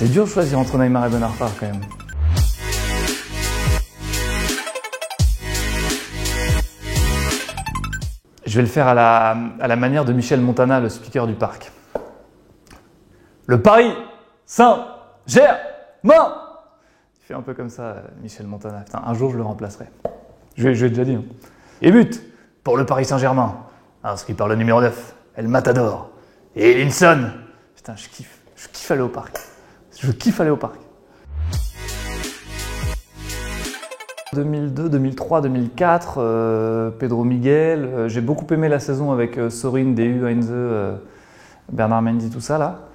C'est dur de choisir entre Neymar et Ben Arfa quand même. Je vais le faire à la manière de Michel Montana, le speaker du parc. Le Paris Saint-Germain. Il fait un peu comme ça, Michel Montana. Putain, un jour, je le remplacerai. Je lui ai déjà dit. Hein. Et but pour le Paris Saint-Germain. Parce qu'il parle le numéro 9, El Matador. Et Linson. Putain, je kiffe. Je kiffe aller au parc. Je kiffe aller au parc. 2002, 2003, 2004, Pedro Miguel. J'ai beaucoup aimé la saison avec Sorin, DU, Heinze, Bernard Mendy, tout ça là.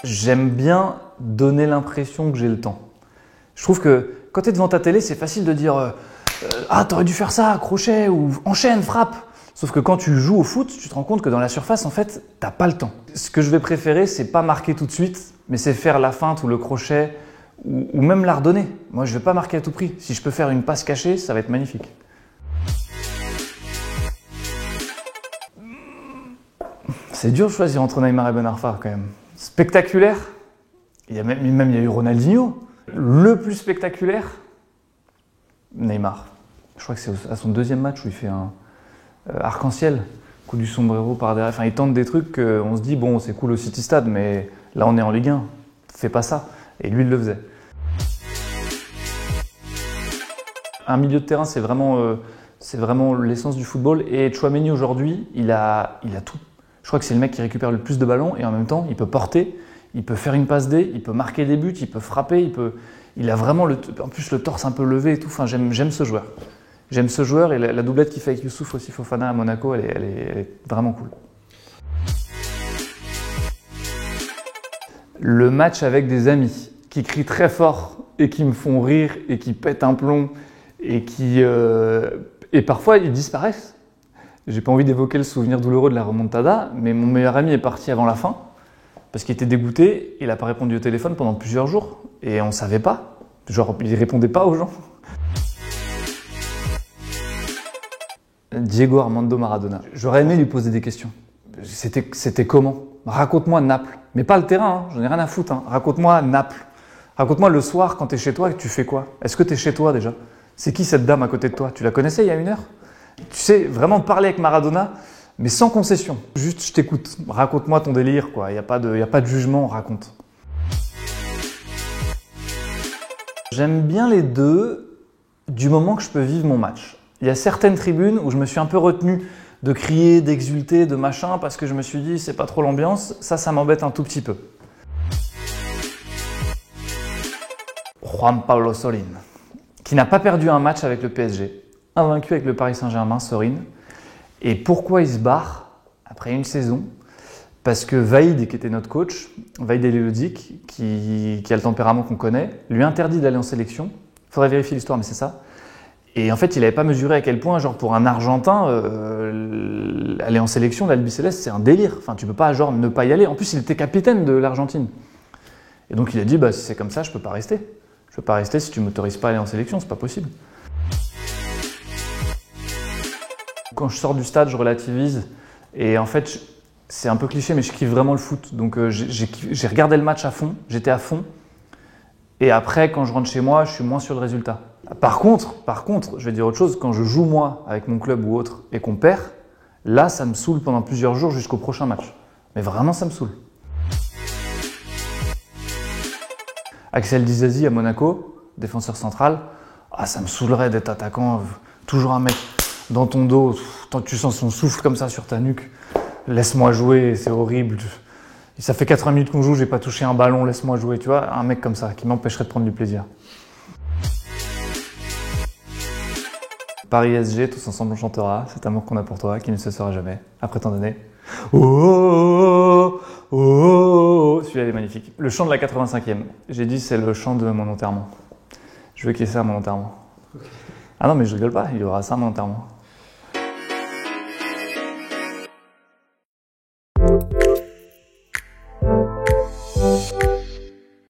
J'aime bien donner l'impression que j'ai le temps. Je trouve que quand tu es devant ta télé, c'est facile de dire ah, t'aurais dû faire ça, crochet ou enchaîne, frappe. Sauf que quand tu joues au foot, tu te rends compte que dans la surface, en fait, t'as pas le temps. Ce que je vais préférer, c'est pas marquer tout de suite, mais c'est faire la feinte ou le crochet ou même la redonner. Moi, je vais pas marquer à tout prix. Si je peux faire une passe cachée, ça va être magnifique. C'est dur de choisir entre Neymar et Ben Arfa quand même. Spectaculaire, il y a eu Ronaldinho. Le plus spectaculaire, Neymar. Je crois que c'est à son deuxième match où il fait un arc-en-ciel, coup du sombrero par derrière. Enfin, il tente des trucs qu'on se dit, bon, c'est cool au City Stade, mais là, on est en Ligue 1. Fais pas ça. Et lui, il le faisait. Un milieu de terrain, c'est vraiment l'essence du football. Et Tchouaméni, aujourd'hui, il a tout. Je crois que c'est le mec qui récupère le plus de ballons et en même temps, il peut porter, il peut faire une passe D, il peut marquer des buts, il peut frapper, il a vraiment en plus le torse un peu levé et tout. Enfin, j'aime ce joueur. J'aime ce joueur et la doublette qu'il fait avec Youssouf aussi Fofana à Monaco, elle est vraiment cool. Le match avec des amis qui crient très fort et qui me font rire et qui pètent un plomb et et parfois ils disparaissent. J'ai pas envie d'évoquer le souvenir douloureux de la remontada, mais mon meilleur ami est parti avant la fin parce qu'il était dégoûté, il n'a pas répondu au téléphone pendant plusieurs jours et on savait pas. Genre, il répondait pas aux gens. Diego Armando Maradona. J'aurais aimé lui poser des questions. C'était comment? Raconte-moi Naples. Mais pas le terrain, hein. J'en ai rien à foutre. Hein. Raconte-moi Naples. Raconte-moi le soir quand tu es chez toi et que tu fais quoi? Est-ce que tu es chez toi déjà? C'est qui cette dame à côté de toi? Tu la connaissais il y a 1 heure? Tu sais, vraiment parler avec Maradona, mais sans concession. Juste, je t'écoute. Raconte-moi ton délire, quoi. Il n'y a pas de jugement, raconte. J'aime bien les deux du moment que je peux vivre mon match. Il y a certaines tribunes où je me suis un peu retenu de crier, d'exulter, de machin, parce que je me suis dit, c'est pas trop l'ambiance. Ça m'embête un tout petit peu. Juan Pablo Sorin, qui n'a pas perdu un match avec le PSG, invaincu avec le Paris Saint-Germain, Sorin. Et pourquoi il se barre après une saison? Parce que Vaïd, qui était notre coach, Vaïd Elelodic, qui a le tempérament qu'on connaît, lui interdit d'aller en sélection. Il faudrait vérifier l'histoire, mais c'est ça. Et en fait, il n'avait pas mesuré à quel point, genre pour un Argentin, aller en sélection, l'Albi Céleste, c'est un délire. Enfin, tu peux pas genre ne pas y aller. En plus, il était capitaine de l'Argentine. Et donc, il a dit, bah, si c'est comme ça, je peux pas rester. Je peux pas rester si tu m'autorises pas à aller en sélection, c'est pas possible. Quand je sors du stade, je relativise. Et en fait, c'est un peu cliché, mais je kiffe vraiment le foot. Donc, j'ai regardé le match à fond, j'étais à fond. Et après, quand je rentre chez moi, je suis moins sur le résultat. Par contre, je vais dire autre chose, quand je joue moi avec mon club ou autre et qu'on perd, là, ça me saoule pendant plusieurs jours jusqu'au prochain match. Mais vraiment, ça me saoule. Axel Disasi à Monaco, défenseur central, ah, ça me saoulerait d'être attaquant, toujours un mec dans ton dos, tant que tu sens son souffle comme ça sur ta nuque. Laisse-moi jouer, c'est horrible. Ça fait 80 minutes qu'on joue, j'ai pas touché un ballon, laisse-moi jouer, tu vois. Un mec comme ça, qui m'empêcherait de prendre du plaisir. Paris SG, tous ensemble on chantera, cet amour qu'on a pour toi, qui ne se sera jamais, après tant d'années. Oh, oh, oh, oh, oh. Celui-là il est magnifique. Le chant de la 85e. J'ai dit c'est le chant de mon enterrement. Je veux qu'il y ait ça à mon enterrement. Okay. Ah non mais je rigole pas, il y aura ça à mon enterrement.